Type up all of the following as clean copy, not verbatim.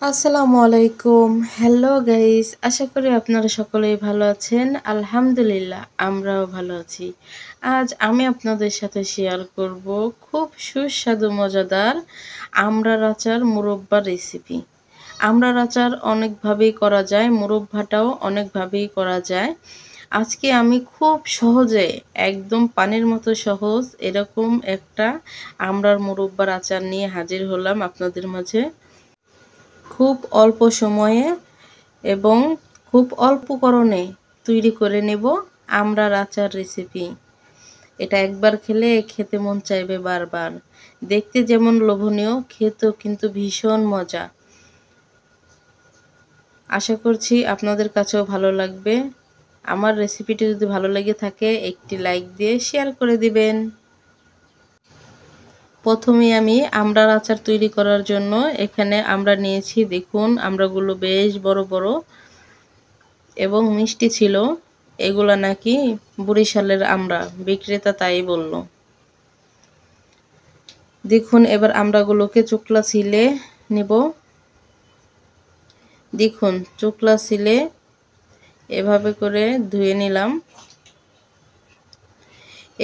আসসালামু আলাইকুম। Hello guys, আশা করি আপনারা সকলেই ভালো আছেন। আলহামদুলিল্লাহ আমরাও ভালো আছি। আজ আমি আপনাদের সাথে শেয়ার করব খুব সুস্বাদু মজাদার আমড়ার আচার মুরব্বার রেসিপি। আমড়ার আচার অনেকভাবেই করা যায়, মুরব্বাটাও অনেকভাবেই করা যায়। আজকে আমি খুব সহজে, একদম পানির মতো সহজ এরকম একটা আমড়ার মুরব্বার আচার নিয়ে হাজির হলাম আপনাদের মাঝে। খুব অল্প সময়ে এবং খুব অল্প উপকরণে তৈরি করে নেব আমড়ার আচার রেসিপি। এটা একবার খেলে খেতে মন চাইবে বারবার। দেখতে যেমন লোভনীয়, খেতেও কিন্তু ভীষণ মজা। আশা করছি আপনাদের কাছেও ভালো লাগবে। আমার রেসিপিটি যদি ভালো লেগে থাকে একটি লাইক দিয়ে শেয়ার করে দিবেন। প্রথমে আমি আমড়ার আচার তৈরি করার জন্য এখানে আমড়া নিয়েছি। দেখুন আমড়াগুলো বেশ বড় বড় এবং মিষ্টি ছিল। এগুলা নাকি বরিশালের আমড়া, বিক্রেতা তাই বলল। দেখুন এবার আমড়াগুলোকে চোকলা ছিলে নেব। দেখুন চোকলা ছিলে এভাবে করে ধুয়ে নিলাম।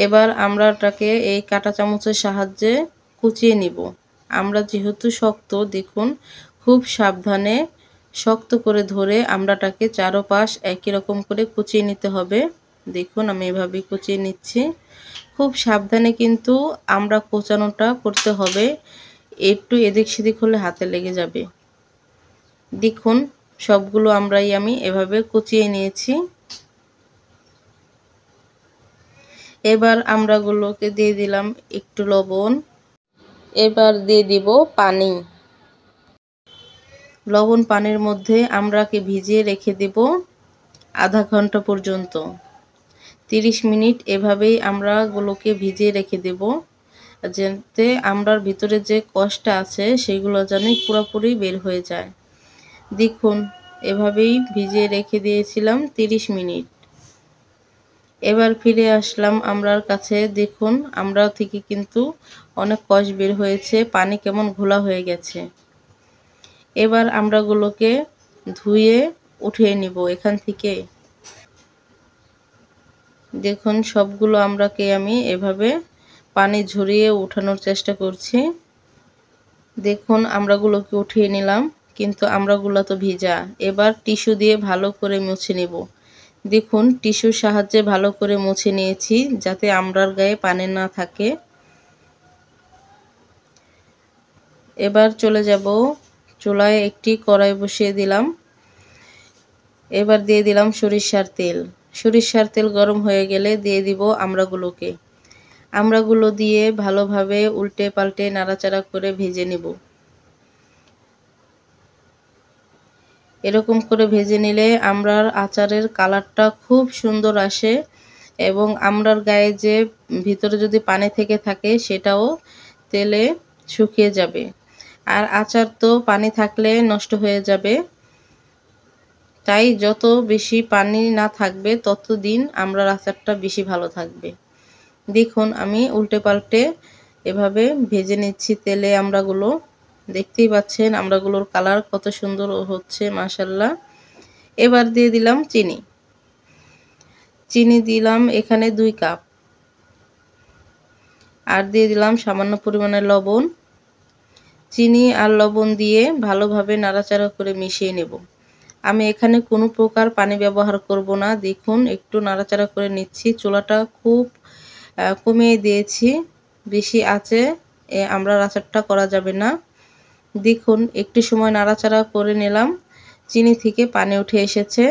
এবার আমড়াটাকে এই কাঁটা চামচের সাহায্যে কুচিয়ে নিব। আমড়া যেহেতু শক্ত, দেখুন খুব সাবধানে শক্ত করে ধরে আমড়াটাকে চারোপাশ একই রকম করে কুচিয়ে নিতে হবে। দেখুন আমি এভাবে কুচিয়ে নিচ্ছি। খুব সাবধানে কিন্তু আমড়া কোচানোটা করতে হবে, একটু এদিক সেদিক হলে হাতে লেগে যাবে। দেখুন সবগুলো আমড়াই আমি এভাবে কুচিয়ে নিয়েছি। এবার আমড়াগুলোকে দিয়ে দিলাম একটু লবণ। এবার দিয়ে দিব পানি। লবণ পানির মধ্যে আমড়াকে ভিজিয়ে রেখে দেব আধা ঘন্টা পর্যন্ত। 30 মিনিট এভাবেই আমড়াগুলোকে ভিজিয়ে রেখে দেব, যাতে আমড়ার ভিতরে যে কষটা আছে সেগুলো যেন পুরোপুরি বের হয়ে যায়। দেখুন এভাবেই ভিজিয়ে রেখে দিয়েছিলাম 30 মিনিট। এবার ফিরে আসলাম আমড়ার কাছে। দেখুন আমড়া থেকে কিন্তু অনেক কষ বের হয়েছে, পানি কেমন ঘোলা হয়ে গেছে। এবার আমড়াগুলোকে ধুয়ে উঠিয়ে নিব এখান থেকে। দেখুন সবগুলো আমড়াকে আমি এভাবে পানি ঝরিয়ে উঠানোর চেষ্টা করছি। দেখুন আমড়াগুলোকে উঠিয়ে নিলাম, কিন্তু আমড়াগুলো তো ভিজা। এবার টিস্যু দিয়ে ভালো করে মুছে নেব। দেখুন টিস্যুর সাহায্যে ভালো করে মুছে নিয়েছি, যাতে আমড়ার গায়ে পানি না থাকে। এবার চলে যাব চুলায়, একটি কড়াই বসিয়ে দিলাম। এবার দিয়ে দিলাম সরিষার তেল। সরিষার তেল গরম হয়ে গেলে দিয়ে দিব আমড়াগুলোকে। আমড়াগুলো দিয়ে ভালোভাবে উল্টে পাল্টে নাড়াচাড়া করে ভেজে নেব। এরকম করে ভেজে নিলে আমড়ার আচারের কালারটা খুব সুন্দর আসে এবং আমড়ার গায়ে যে ভিতরে যদি পানি থেকে থাকে সেটাও তেলে শুকিয়ে যাবে। আর আচার তো পানি থাকলে নষ্ট হয়ে যাবে, তাই যত বেশি পানি না থাকবে তত দিন আমড়ার আচারটা বেশি ভালো থাকবে। দেখুন আমি উল্টে পাল্টে এভাবে ভেজে নিচ্ছি তেলে আমড়াগুলো। দেখতেই পাচ্ছেন আমড়াগুলোর কালার কত সুন্দর হচ্ছে, মাশাআল্লাহ। এবার দিয়ে দিলাম চিনি। চিনি দিলাম এখানে 2 কাপ। আর দিয়ে দিলাম সামান্য পরিমাণে লবণ। চিনি আর লবণ দিয়ে ভালোভাবে নাড়াচাড়া করে মিশিয়ে নেব। আমি এখানে কোনো প্রকার পানি ব্যবহার করব না। দেখুন একটু নাড়াচাড়া করে নিচ্ছি। চুলাটা খুব কমিয়ে দিয়েছি, বেশি আঁচে আমড়ার আচারটা করা যাবে না। দেখুন একটু সময় নাড়াচাড়া করে নিলাম, চিনি থেকে পানি উঠে এসেছে।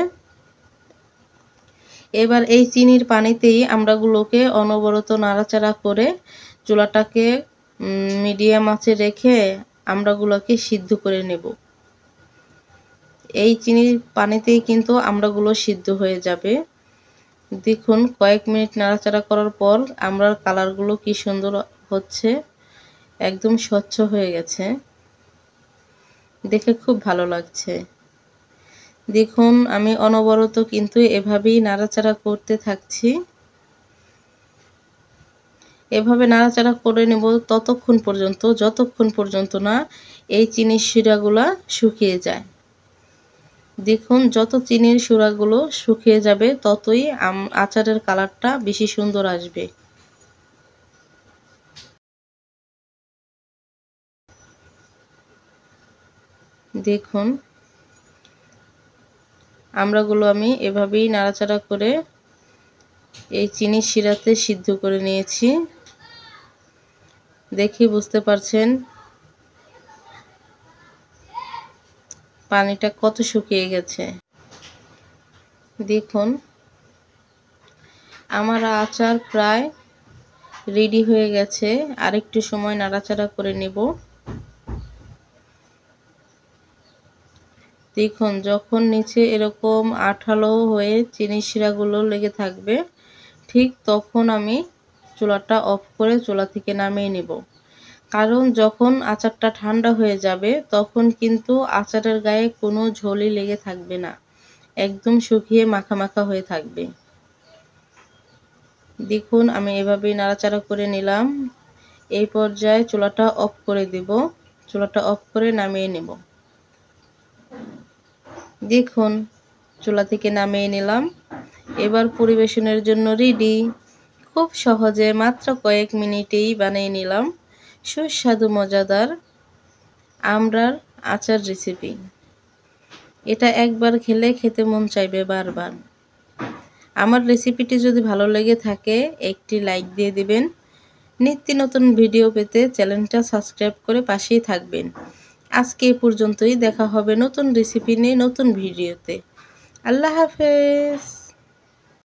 এবার এই চিনির পানিতেই আমড়াগুলোকে অনবরত নাড়াচাড়া করে চুলাটাকে মিডিয়াম আঁচে রেখে আমড়াগুলোকে সিদ্ধ করে নেব। এই চিনির পানিতেই কিন্তু আমড়াগুলো সিদ্ধ হয়ে যাবে। দেখুন কয়েক মিনিট নাড়াচাড়া করার পর আমড়ার কালারগুলো কি সুন্দর হচ্ছে, একদম স্বচ্ছ হয়ে গেছে, দেখে খুব ভালো লাগছে। দেখুন আমি অনবরত কিন্তু এভাবেই নাড়াচাড়া করতে থাকছি। এভাবে নাড়াচাড়া করে নেব ততক্ষণ পর্যন্ত, যতক্ষণ পর্যন্ত না এই চিনির শিরাগুলা শুকিয়ে যায়। দেখুন যত চিনির শিরাগুলো শুকিয়ে যাবে ততই আচারের কালারটা বেশি সুন্দর আসবে। দেখুন আমড়াগুলো আমি এভাবেই নাড়াচাড়া করে এই চিনির শিরাতে সিদ্ধ করে নিয়েছি। দেখে বুঝতে পারছেন পানিটা কত শুকিয়ে গেছে। দেখুন আমার আচার প্রায় রেডি হয়ে গেছে। আরেকটু সময় নাড়াচাড়া করে নেব। দেখুন যখন নিচে এরকম আঠালো হয়ে চিনির শিরাগুলো লেগে থাকবে, ঠিক তখন আমি চুলাটা অফ করে চুলা থেকে নামিয়ে নেব। কারণ যখন আচারটা ঠান্ডা হয়ে যাবে তখন কিন্তু আচারের গায়ে কোনো ঝোলই লেগে থাকবে না, একদম শুকিয়ে মাখা মাখা হয়ে থাকবে। দেখুন আমি এভাবেই নাড়াচাড়া করে নিলাম। এই পর্যায়ে চুলাটা অফ করে দেব। চুলাটা অফ করে নামিয়ে নেব। দেখুন চুলা থেকে নামিয়ে নিলাম। এবার পরিবেশনের জন্য রেডি। খুব সহজে মাত্র কয়েক মিনিটেই বানিয়ে নিলাম সুস্বাদু মজাদার আমড়ার আচার রেসিপি। এটা একবার খেলে খেতে মন চাইবে বারবার। আমার রেসিপিটি যদি ভালো লেগে থাকে একটি লাইক দিয়ে দিবেন। নিত্য নতুন ভিডিও পেতে চ্যানেলটা সাবস্ক্রাইব করে পাশেই থাকবেন। আজকে এ পর্যন্তই, দেখা হবে নতুন রেসিপি নিয়ে নতুন ভিডিওতে। আল্লাহ হাফেজ।